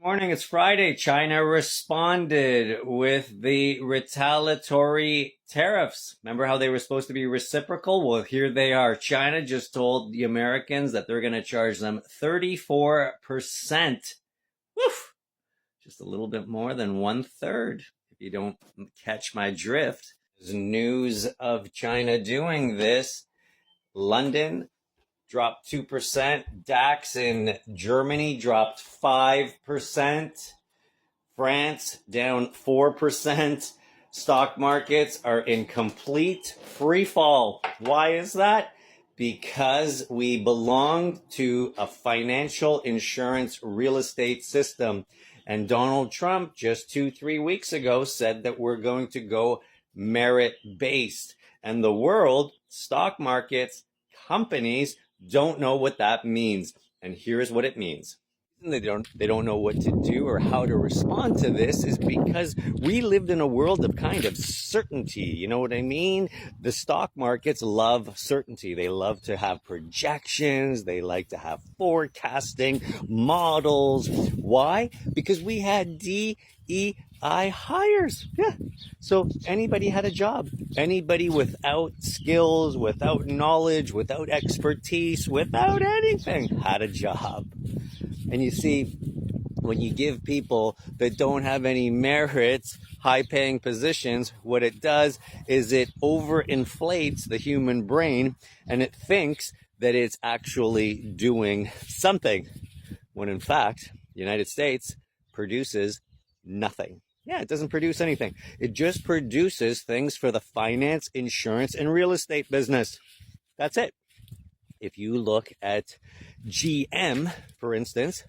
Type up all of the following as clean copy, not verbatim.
Morning, it's Friday. China responded with the retaliatory tariffs. Remember how they were supposed to be reciprocal? Well, here they are. China just told the Americans that they're going to charge them 34%. Woof! Just a little bit more than 1/3, if you don't catch my drift. There's news of China doing this. London dropped 2%. DAX in Germany dropped 5%. France down 4%. Stock markets are in complete free fall. Why is that? Because we belong to a financial insurance real estate system. And Donald Trump just 2-3 weeks ago said that we're going to go merit-based. And the world, stock markets, companies don't know what that means. And here's what it means. They don't know what to do or how to respond to this is because we lived in a world of kind of certainty. You know what I mean? The stock markets love certainty. They love to have projections. They like to have forecasting models. Why? Because we had DEI hires. Yeah. So anybody had a job. Anybody without skills, without knowledge, without expertise, without anything had a job. And you see, when you give people that don't have any merits, high-paying positions, what it does is it overinflates the human brain and it thinks that it's actually doing something, when in fact, the United States produces nothing. Yeah, it doesn't produce anything. It just produces things for the finance, insurance, and real estate business. That's it. If you look at GM, for instance,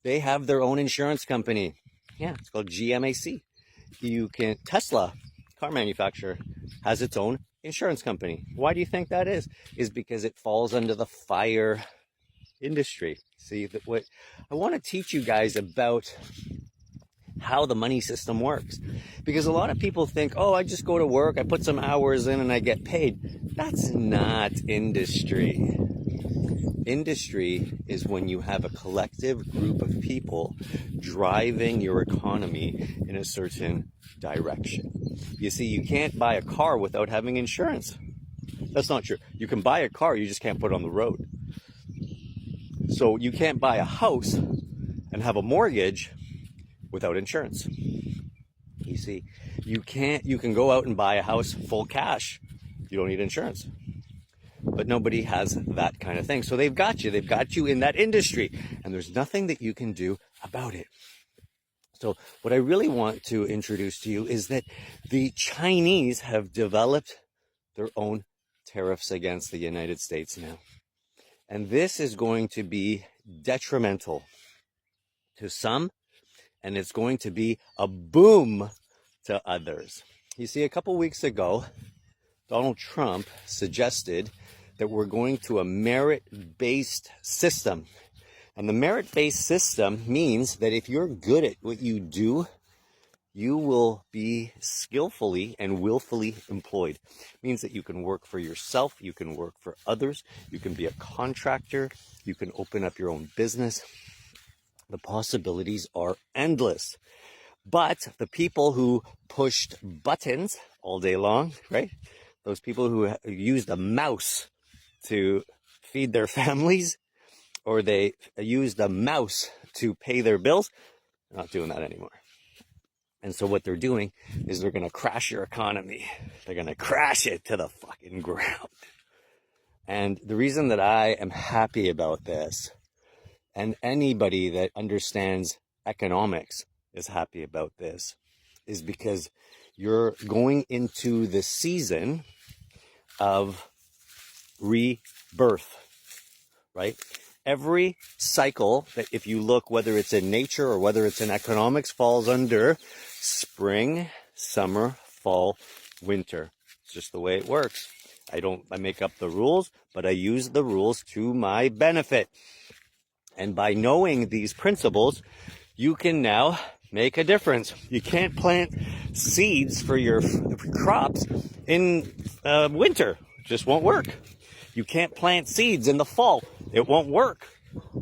they have their own insurance company. Yeah, it's called GMAC. Tesla, car manufacturer, has its own insurance company. Why do you think that is? Is because it falls under the fire industry. See, what I want to teach you guys about how the money system works. Because a lot of people think, oh, I just go to work, I put some hours in and I get paid. That's not industry. Industry is when you have a collective group of people driving your economy in a certain direction. You see, you can't buy a car without having insurance. That's not true. You can buy a car, you just can't put it on the road. So you can't buy a house and have a mortgage without insurance. You see, you can go out and buy a house full cash. You don't need insurance. But nobody has that kind of thing. So they've got you in that industry, and there's nothing that you can do about it. So what I really want to introduce to you is that the Chinese have developed their own tariffs against the United States now. And this is going to be detrimental to some, and it's going to be a boom to others. You see, a couple weeks ago, Donald Trump suggested that we're going to a merit-based system. And the merit-based system means that if you're good at what you do, you will be skillfully and willfully employed. It means that you can work for yourself, you can work for others, you can be a contractor, you can open up your own business. The possibilities are endless. But the people who pushed buttons all day long, right? Those people who used a mouse to feed their families, or they used a mouse to pay their bills, they're not doing that anymore. And so what they're doing is they're going to crash your economy. They're going to crash it to the fucking ground. And the reason that I am happy about this, and anybody that understands economics is happy about this, is because you're going into the season of rebirth, right? Every cycle that, if you look, whether it's in nature or whether it's in economics, falls under spring, summer, fall, winter. It's just the way it works. I make up the rules, but I use the rules to my benefit. And by knowing these principles, you can now make a difference. You can't plant seeds for your crops in winter. It just won't work. You can't plant seeds in the fall. It won't work.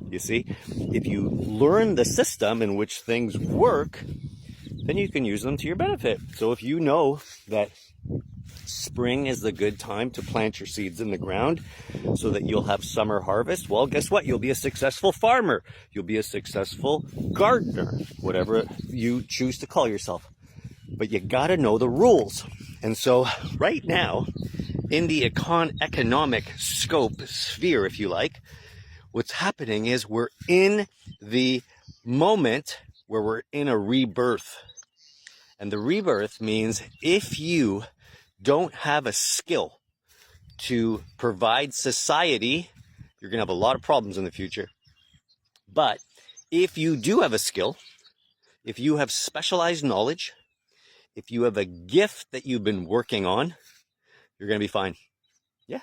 You see, if you learn the system in which things work, then you can use them to your benefit. So if you know that spring is the good time to plant your seeds in the ground so that you'll have summer harvest, well, guess what? You'll be a successful farmer. You'll be a successful gardener, whatever you choose to call yourself. But you got to know the rules. And so right now, in the economic scope, sphere, if you like, what's happening is we're in the moment where we're in a rebirth. And the rebirth means if you don't have a skill to provide society, you're going to have a lot of problems in the future. But if you do have a skill, if you have specialized knowledge, if you have a gift that you've been working on, you're going to be fine. Yeah.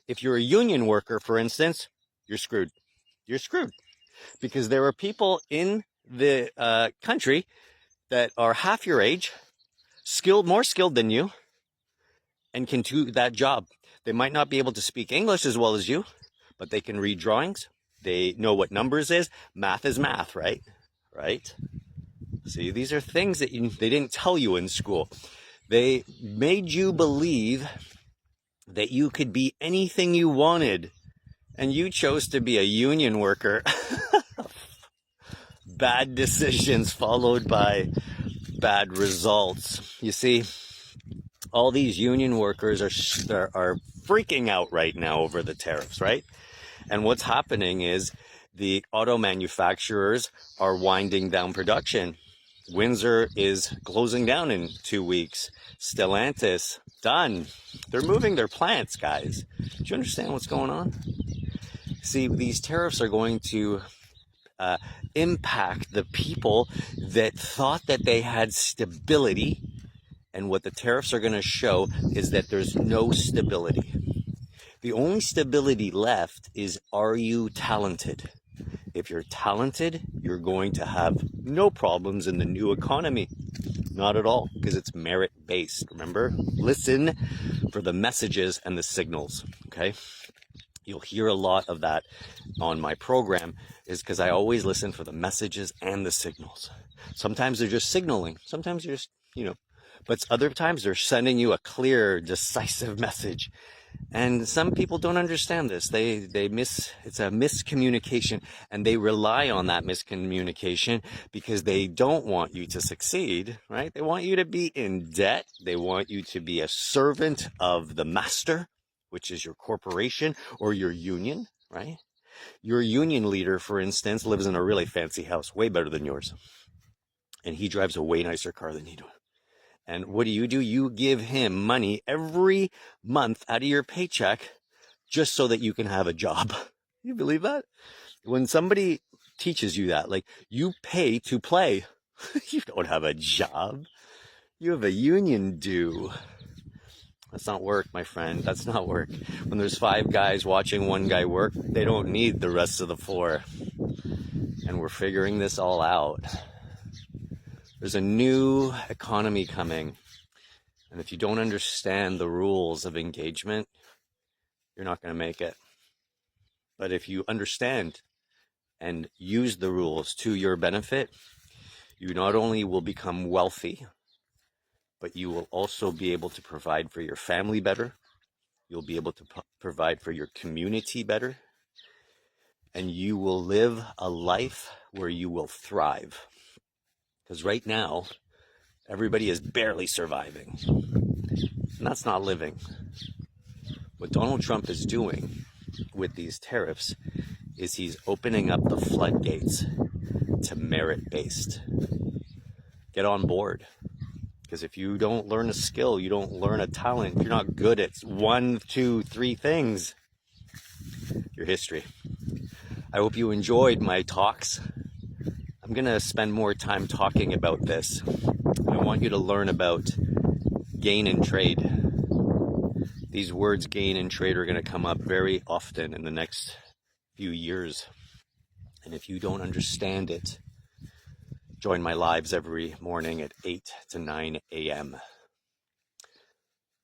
If you're a union worker, for instance, you're screwed. You're screwed. Because there are people in the country that are half your age, more skilled than you, and can do that job. They might not be able to speak English as well as you, but they can read drawings. They know what numbers is. Math is math, right? Right? See, these are things that they didn't tell you in school. They made you believe that you could be anything you wanted, and you chose to be a union worker. Bad decisions followed by bad results. You see, all these union workers are freaking out right now over the tariffs, right? And what's happening is the auto manufacturers are winding down production. Windsor is closing down in 2 weeks. Stellantis, done. They're moving their plants, guys. Do you understand what's going on? See, these tariffs are going to impact the people that thought that they had stability. And what the tariffs are going to show is that there's no stability. The only stability left is, are you talented? If you're talented, you're going to have no problems in the new economy. Not at all, because it's merit-based. Remember, listen for the messages and the signals, okay? You'll hear a lot of that on my program, is because I always listen for the messages and the signals. Sometimes they're just signaling. Sometimes you're just, but other times they're sending you a clear, decisive message. And some people don't understand this. It's a miscommunication, and they rely on that miscommunication because they don't want you to succeed, right? They want you to be in debt. They want you to be a servant of the master, which is your corporation or your union, right? Your union leader, for instance, lives in a really fancy house, way better than yours. And he drives a way nicer car than you do. And what do? You give him money every month out of your paycheck just so that you can have a job. You believe that? When somebody teaches you that, like, you pay to play, you don't have a job. You have a union due. That's not work, my friend. That's not work. When there's 5 guys watching one guy work, they don't need the rest of the floor. And we're figuring this all out. There's a new economy coming. And if you don't understand the rules of engagement, you're not going to make it. But if you understand and use the rules to your benefit, you not only will become wealthy, but you will also be able to provide for your family better. You'll be able to provide for your community better. And you will live a life where you will thrive. Because right now, everybody is barely surviving. And that's not living. What Donald Trump is doing with these tariffs is he's opening up the floodgates to merit-based. Get on board. Because if you don't learn a skill, you don't learn a talent, if you're not good at 1, 2, 3 things, you're history. I hope you enjoyed my talks. I'm going to spend more time talking about this. I want you to learn about gain and trade. These words, gain and trade, are going to come up very often in the next few years. And if you don't understand it, join my lives every morning at 8 to 9 a.m.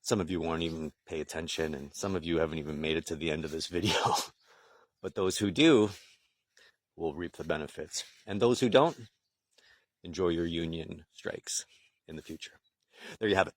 Some of you won't even pay attention, and some of you haven't even made it to the end of this video. But those who do will reap the benefits. And those who don't, enjoy your union strikes in the future. There you have it.